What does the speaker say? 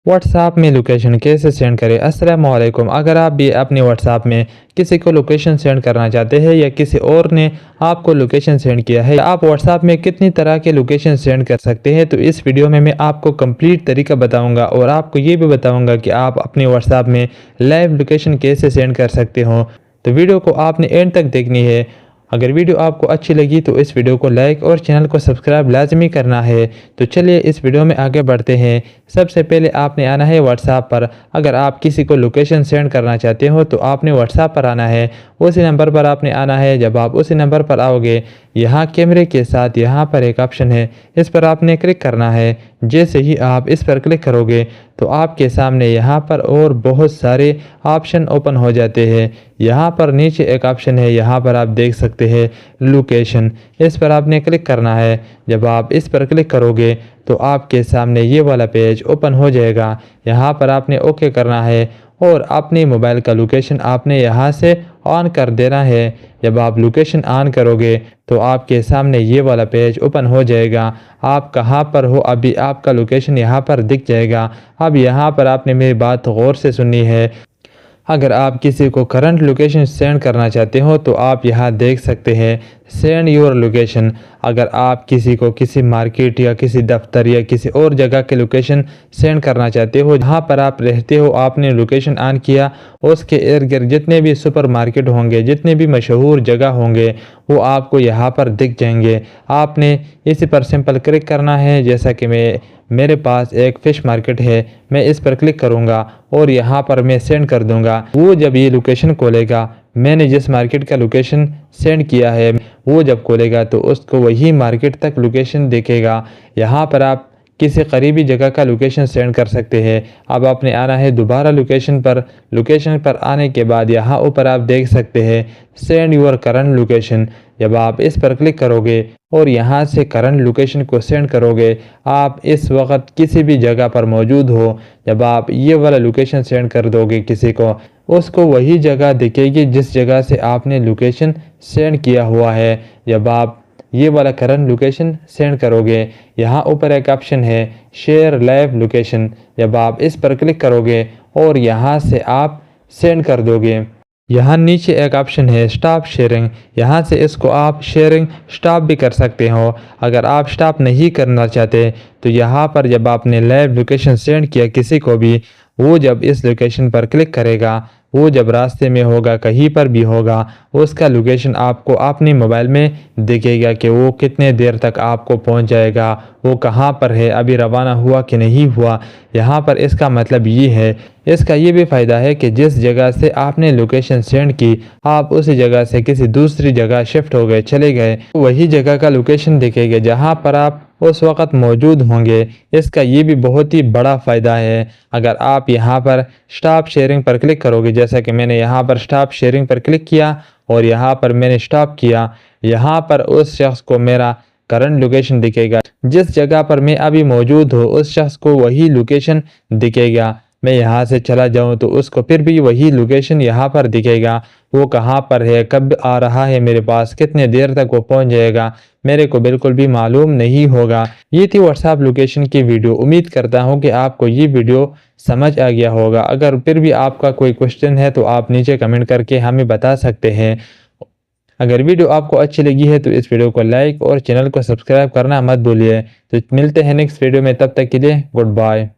WhatsApp में location कैसे send करें। अस्सलाम वालेकुम। अगर आप भी अपने व्हाट्सएप में किसी को लोकेशन सेंड करना चाहते हैं या किसी और ने आपको लोकेशन सेंड किया है, आप व्हाट्सएप में कितनी तरह के लोकेशन सेंड कर सकते हैं, तो इस वीडियो में मैं आपको कंप्लीट तरीका बताऊंगा और आपको ये भी बताऊंगा कि आप अपने व्हाट्सएप में लाइव लोकेशन कैसे सेंड कर सकते हो। तो वीडियो को आपने एंड तक देखनी है। अगर वीडियो आपको अच्छी लगी तो इस वीडियो को लाइक और चैनल को सब्सक्राइब लाजमी करना है। तो चलिए इस वीडियो में आगे बढ़ते हैं। सबसे पहले आपने आना है व्हाट्सएप पर। अगर आप किसी को लोकेशन सेंड करना चाहते हो तो आपने व्हाट्सएप पर आना है, उसी नंबर पर आपने आना है। जब आप उसी नंबर पर आओगे, यहाँ कैमरे के साथ यहाँ पर एक ऑप्शन है, इस पर आपने क्लिक करना है। जैसे ही आप इस पर क्लिक करोगे तो आपके सामने यहाँ पर और बहुत सारे ऑप्शन ओपन हो जाते हैं। यहाँ पर नीचे एक ऑप्शन है, यहाँ पर आप देख सकते हैं लोकेशन, इस पर आपने क्लिक करना है। जब आप इस पर क्लिक करोगे तो आपके सामने ये वाला पेज ओपन हो जाएगा। यहाँ पर आपने ओके करना है और अपने मोबाइल का लोकेशन आपने यहाँ से ऑन कर देना है। जब आप लोकेशन ऑन करोगे तो आपके सामने ये वाला पेज ओपन हो जाएगा। आप कहाँ पर हो अभी आपका लोकेशन यहाँ पर दिख जाएगा। अब यहाँ पर आपने मेरी बात गौर से सुननी है। अगर आप किसी को करंट लोकेशन सेंड करना चाहते हो तो आप यहाँ देख सकते हैं सेंड योर लोकेशन। अगर आप किसी को किसी मार्केट या किसी दफ्तर या किसी और जगह के लोकेशन सेंड करना चाहते हो, जहाँ पर आप रहते हो, आपने लोकेशन ऑन किया, उसके इर्द गिर्द जितने भी सुपर मार्केट होंगे, जितने भी मशहूर जगह होंगे, वो आपको यहाँ पर दिख जाएंगे। आपने इसी पर सिंपल क्लिक करना है। जैसा कि मेरे पास एक फ़िश मार्केट है, मैं इस पर क्लिक करूँगा और यहाँ पर मैं सेंड कर दूँगा। वो जब ये लोकेशन खोलेगा, मैंने जिस मार्केट का लोकेशन सेंड किया है, वो जब खोलेगा तो उसको वही मार्केट तक लोकेशन दिखेगा। यहाँ पर आप किसी करीबी जगह का लोकेशन सेंड कर सकते हैं। अब आपने आना है दोबारा लोकेशन पर। लोकेशन पर आने के बाद यहाँ ऊपर आप देख सकते हैं सेंड योर करंट लोकेशन। जब आप इस पर क्लिक करोगे और यहाँ से करंट लोकेशन को सेंड करोगे, आप इस वक्त किसी भी जगह पर मौजूद हो, जब आप ये वाला लोकेशन सेंड कर दोगे किसी को, उसको वही जगह दिखेगी जिस जगह से आपने लोकेशन सेंड किया हुआ है। जब आप ये वाला करंट लोकेशन सेंड करोगे, यहाँ ऊपर एक ऑप्शन है शेयर लाइव लोकेशन। जब आप इस पर क्लिक करोगे और यहाँ से आप सेंड कर दोगे, यहाँ नीचे एक ऑप्शन है स्टॉप शेयरिंग। यहाँ से इसको आप शेयरिंग स्टॉप भी कर सकते हो। अगर आप स्टॉप नहीं करना चाहते तो यहाँ पर जब आपने लाइव लोकेशन सेंड किया किसी को भी, वो जब इस लोकेशन पर क्लिक करेगा, वो जब रास्ते में होगा, कहीं पर भी होगा, उसका लोकेशन आपको अपने मोबाइल में दिखेगा कि वो कितने देर तक आपको पहुंच जाएगा, वो कहाँ पर है, अभी रवाना हुआ कि नहीं हुआ। यहाँ पर इसका मतलब ये है, इसका ये भी फ़ायदा है कि जिस जगह से आपने लोकेशन सेंड की, आप उसी जगह से किसी दूसरी जगह शिफ्ट हो गए, चले गए, वही जगह का लोकेशन दिखेगा जहाँ पर आप उस वक़्त मौजूद होंगे। इसका ये भी बहुत ही बड़ा फ़ायदा है। अगर आप यहाँ पर स्टॉप शेयरिंग पर क्लिक करोगे, जैसा कि मैंने यहाँ पर स्टॉप शेयरिंग पर क्लिक किया और यहाँ पर मैंने स्टॉप किया, यहाँ पर उस शख्स को मेरा करंट लोकेशन दिखेगा। जिस जगह पर मैं अभी मौजूद हूँ, उस शख्स को वही लोकेशन दिखेगा। मैं यहाँ से चला जाऊँ तो उसको फिर भी वही लोकेशन यहाँ पर दिखेगा। वो कहाँ पर है, कब आ रहा है मेरे पास, कितने देर तक वो पहुँच जाएगा, मेरे को बिल्कुल भी मालूम नहीं होगा। ये थी व्हाट्सएप लोकेशन की वीडियो। उम्मीद करता हूँ कि आपको ये वीडियो समझ आ गया होगा। अगर फिर भी आपका कोई क्वेश्चन है तो आप नीचे कमेंट करके हमें बता सकते हैं। अगर वीडियो आपको अच्छी लगी है तो इस वीडियो को लाइक और चैनल को सब्सक्राइब करना मत भूलिए। तो मिलते हैं नेक्स्ट वीडियो में, तब तक के लिए गुड बाय।